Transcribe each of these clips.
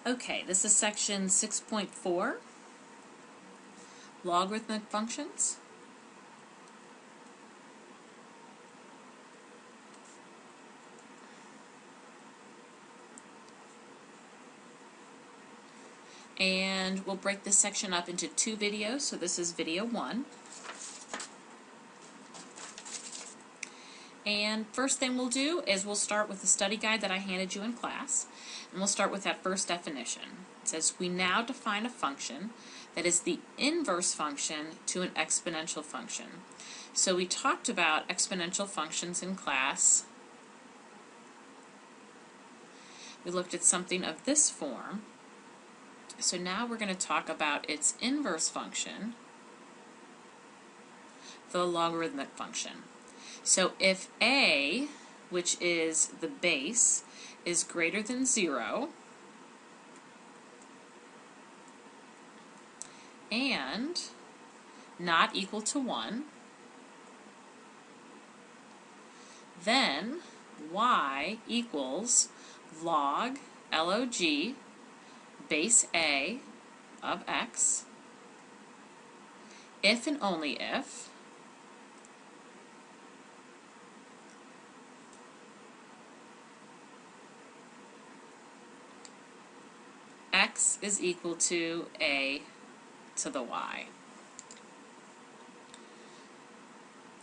Okay, this is section 6.4, logarithmic functions. And we'll break this section up into two videos, so this is video 1. And first thing we'll do is we'll start with the study guide that I handed you in class, and we'll start with that first definition. It says, we now define a function that is the inverse function to an exponential function. So we talked about exponential functions in class. We looked at something of this form. So now we're going to talk about its inverse function, the logarithmic function. So if a, which is the base, is greater than 0, and not equal to 1, then y equals log base a of x, if and only if x is equal to a to the y.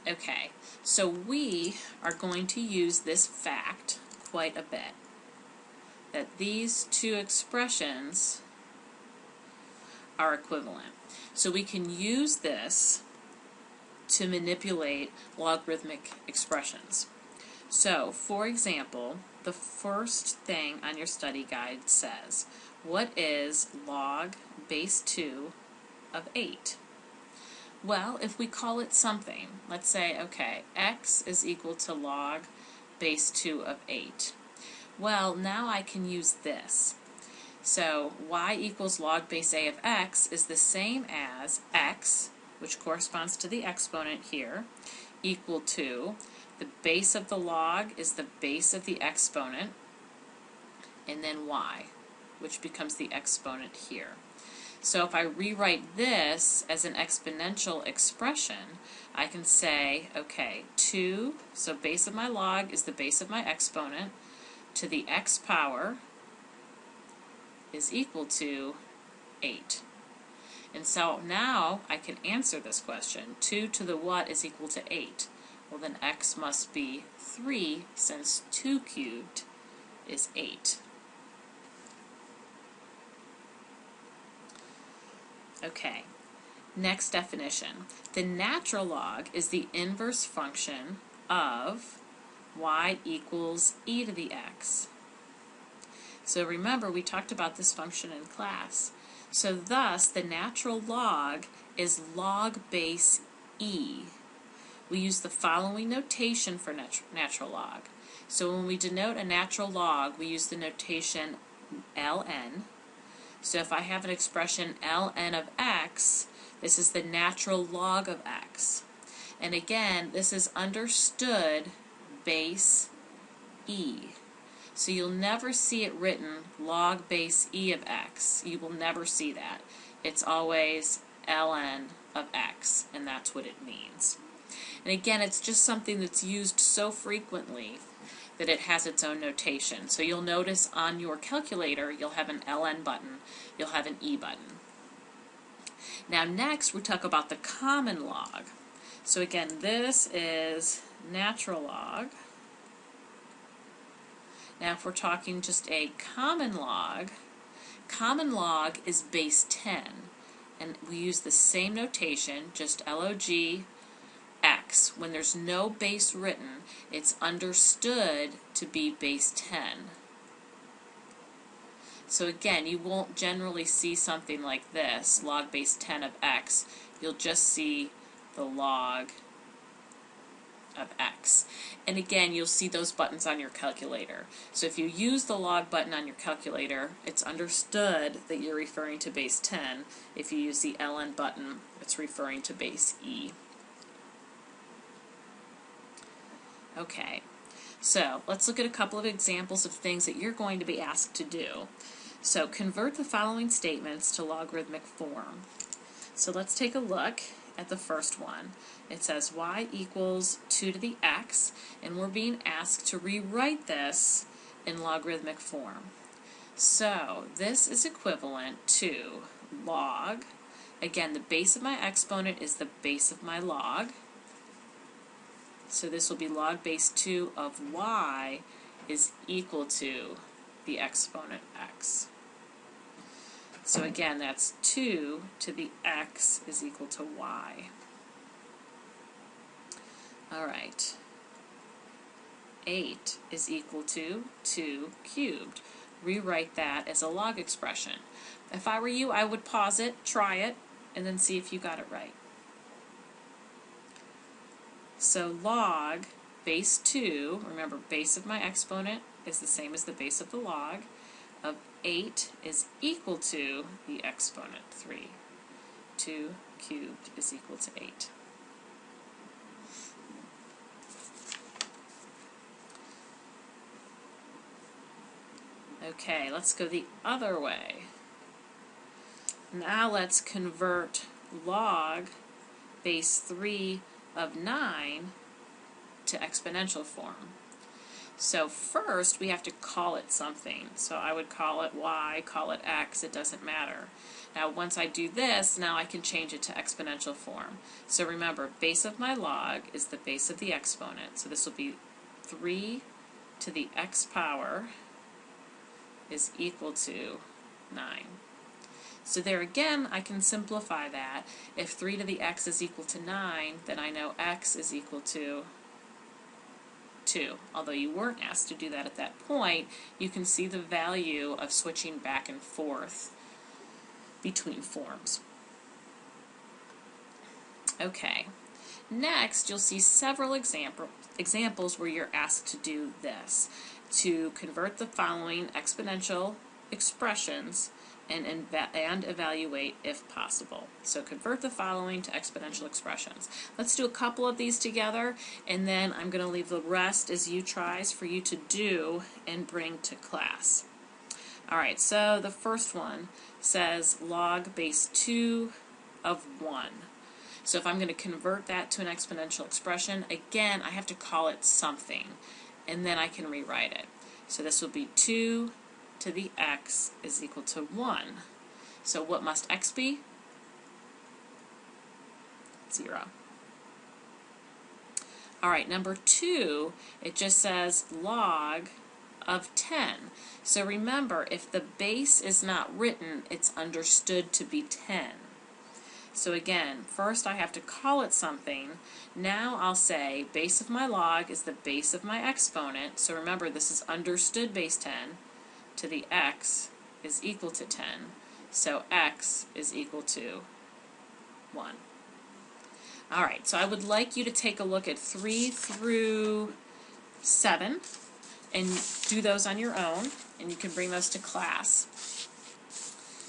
Okay, so we are going to use this fact quite a bit, that these two expressions are equivalent. So we can use this to manipulate logarithmic expressions. So, for example, the first thing on your study guide says, what is log base 2 of 8? Well, if we call it something, let's say, okay, x is equal to log base 2 of 8. Well, now I can use this. So y equals log base a of x is the same as x, which corresponds to the exponent here, equal to the base of the log is the base of the exponent, and then y, which becomes the exponent here. So if I rewrite this as an exponential expression, I can say, okay, 2, so base of my log is the base of my exponent, to the x power is equal to 8. And so now I can answer this question. 2 to the what is equal to 8? Well, then x must be 3, since 2 cubed is 8. Okay, next definition. The natural log is the inverse function of y equals e to the x. So remember, we talked about this function in class. So thus, the natural log is log base e. We use the following notation for natural log. So when we denote a natural log, we use the notation ln. So if I have an expression ln of x, this is the natural log of x. And again, this is understood base e. So you'll never see it written log base e of x. You will never see that. It's always ln of x, and that's what it means. And again, it's just something that's used so frequently that it has its own notation. So you'll notice on your calculator, you'll have an ln button, you'll have an e button. Now next, we talk about the common log. So again, this is natural log. Now if we're talking just a common log is base 10. And we use the same notation, just log x. When there's no base written, it's understood to be base 10. So again, you won't generally see something like this, log base 10 of x. You'll just see the log of x. And again, you'll see those buttons on your calculator. So if you use the log button on your calculator, it's understood that you're referring to base 10. If you use the ln button, it's referring to base e. Okay, so let's look at a couple of examples of things that you're going to be asked to do. So convert the following statements to logarithmic form. So let's take a look at the first one. It says y equals 2 to the x, and we're being asked to rewrite this in logarithmic form. So this is equivalent to log, again the base of my exponent is the base of my log, so this will be log base 2 of y is equal to the exponent x. So again, that's 2 to the x is equal to y. Alright, 8 is equal to 2 cubed. Rewrite that as a log expression. If I were you, I would pause it, try it, and then see if you got it right. So log base 2, remember base of my exponent is the same as the base of the log, of 8 is equal to the exponent 3. 2 cubed is equal to 8. Okay, let's go the other way. Now let's convert log base 3 of 9 to exponential form. So first we have to call it something. So I would call it y, call it x, it doesn't matter. Now once I do this, now I can change it to exponential form. So remember, base of my log is the base of the exponent. So this will be 3 to the x power is equal to 9. So there again, I can simplify that. If 3 to the x is equal to 9, then I know x is equal to 2. Although you weren't asked to do that at that point, you can see the value of switching back and forth between forms. Okay, next you'll see several examples where you're asked to do this, to convert the following exponential expressions and evaluate if possible. So convert the following to exponential expressions. Let's do a couple of these together, and then I'm going to leave the rest as you tries for you to do and bring to class. Alright, so the first one says log base 2 of 1. So if I'm going to convert that to an exponential expression, again, I have to call it something, and then I can rewrite it. So this will be 2 to the x is equal to 1. So what must x be? 0. Alright, number 2, it just says log of 10. So remember, if the base is not written, it's understood to be 10. So again, first I have to call it something. Now I'll say base of my log is the base of my exponent. So remember, this is understood base 10 to the x is equal to 10. So x is equal to 1. Alright, so I would like you to take a look at 3 through 7 and do those on your own, and you can bring those to class.